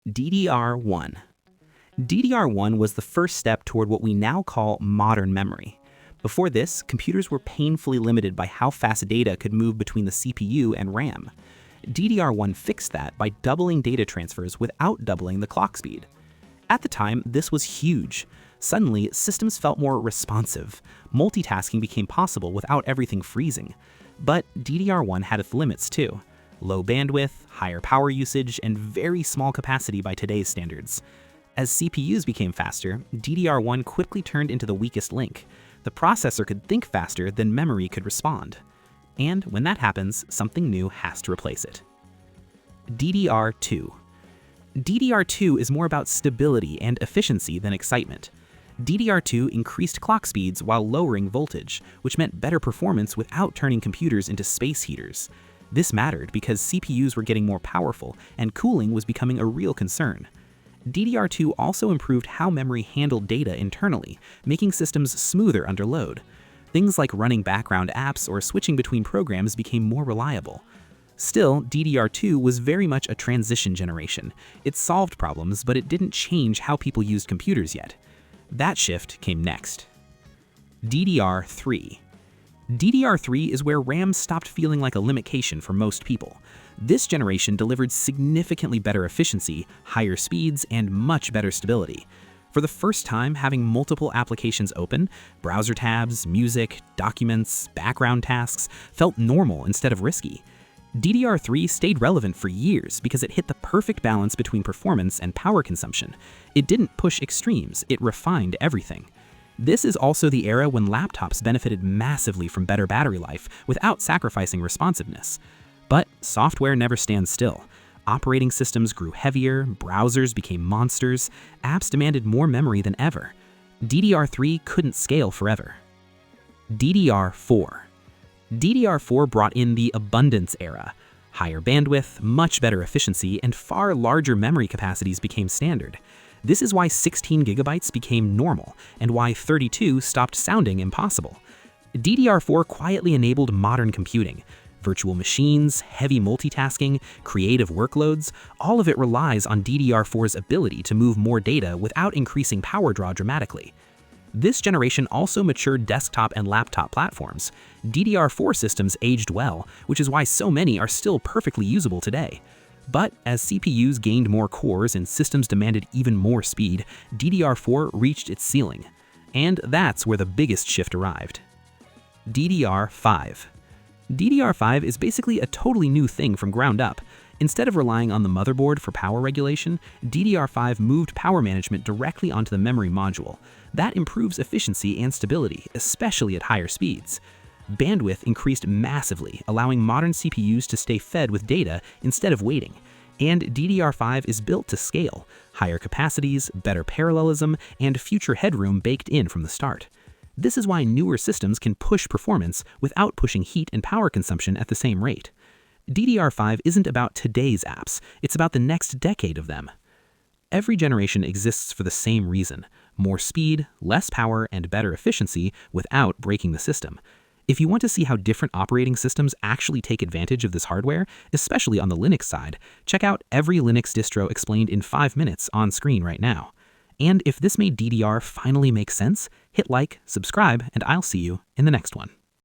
DDR1. DDR1 was the first step toward what we now call modern memory. Before this, computers were painfully limited by how fast data could move between the CPU and RAM. DDR1 fixed that by doubling data transfers without doubling the clock speed. At the time, this was huge. Suddenly, systems felt more responsive. Multitasking became possible without everything freezing. But DDR1 had its limits too. Low bandwidth, higher power usage, and very small capacity by today's standards. As CPUs became faster, DDR1 quickly turned into the weakest link. The processor could think faster than memory could respond. And when that happens, something new has to replace it. DDR2. DDR2 is more about stability and efficiency than excitement. DDR2 increased clock speeds while lowering voltage, which meant better performance without turning computers into space heaters. This mattered because CPUs were getting more powerful and cooling was becoming a real concern. DDR2 also improved how memory handled data internally, making systems smoother under load. Things like running background apps or switching between programs became more reliable. Still, DDR2 was very much a transition generation. It solved problems, but it didn't change how people used computers yet. That shift came next. DDR3. DDR3 is where RAM stopped feeling like a limitation for most people. This generation delivered significantly better efficiency, higher speeds, and much better stability. For the first time, having multiple applications open, browser tabs, music, documents, background tasks, felt normal instead of risky. DDR3 stayed relevant for years because it hit the perfect balance between performance and power consumption. It didn't push extremes, it refined everything. This is also the era when laptops benefited massively from better battery life without sacrificing responsiveness. But software never stands still. Operating systems grew heavier, browsers became monsters, apps demanded more memory than ever. DDR3 couldn't scale forever. DDR4. DDR4 brought in the abundance era. Higher bandwidth, much better efficiency, and far larger memory capacities became standard. This is why 16 gigabytes became normal, and why 32 stopped sounding impossible. DDR4 quietly enabled modern computing. Virtual machines, heavy multitasking, creative workloads, all of it relies on DDR4's ability to move more data without increasing power draw dramatically. This generation also matured desktop and laptop platforms. DDR4 systems aged well, which is why so many are still perfectly usable today. But as CPUs gained more cores and systems demanded even more speed, DDR4 reached its ceiling. And that's where the biggest shift arrived. DDR5. DDR5 is basically a totally new thing from ground up. Instead of relying on the motherboard for power regulation, DDR5 moved power management directly onto the memory module. That improves efficiency and stability, especially at higher speeds. Bandwidth increased massively, allowing modern CPUs to stay fed with data instead of waiting. And DDR5 is built to scale, higher capacities, better parallelism, and future headroom baked in from the start. This is why newer systems can push performance without pushing heat and power consumption at the same rate. DDR5 isn't about today's apps, it's about the next decade of them. Every generation exists for the same reason: more speed, less power, and better efficiency without breaking the system. If you want to see how different operating systems actually take advantage of this hardware, especially on the Linux side, check out every Linux distro explained in 5 minutes on screen right now. And if this made DDR finally make sense, hit like, subscribe, and I'll see you in the next one.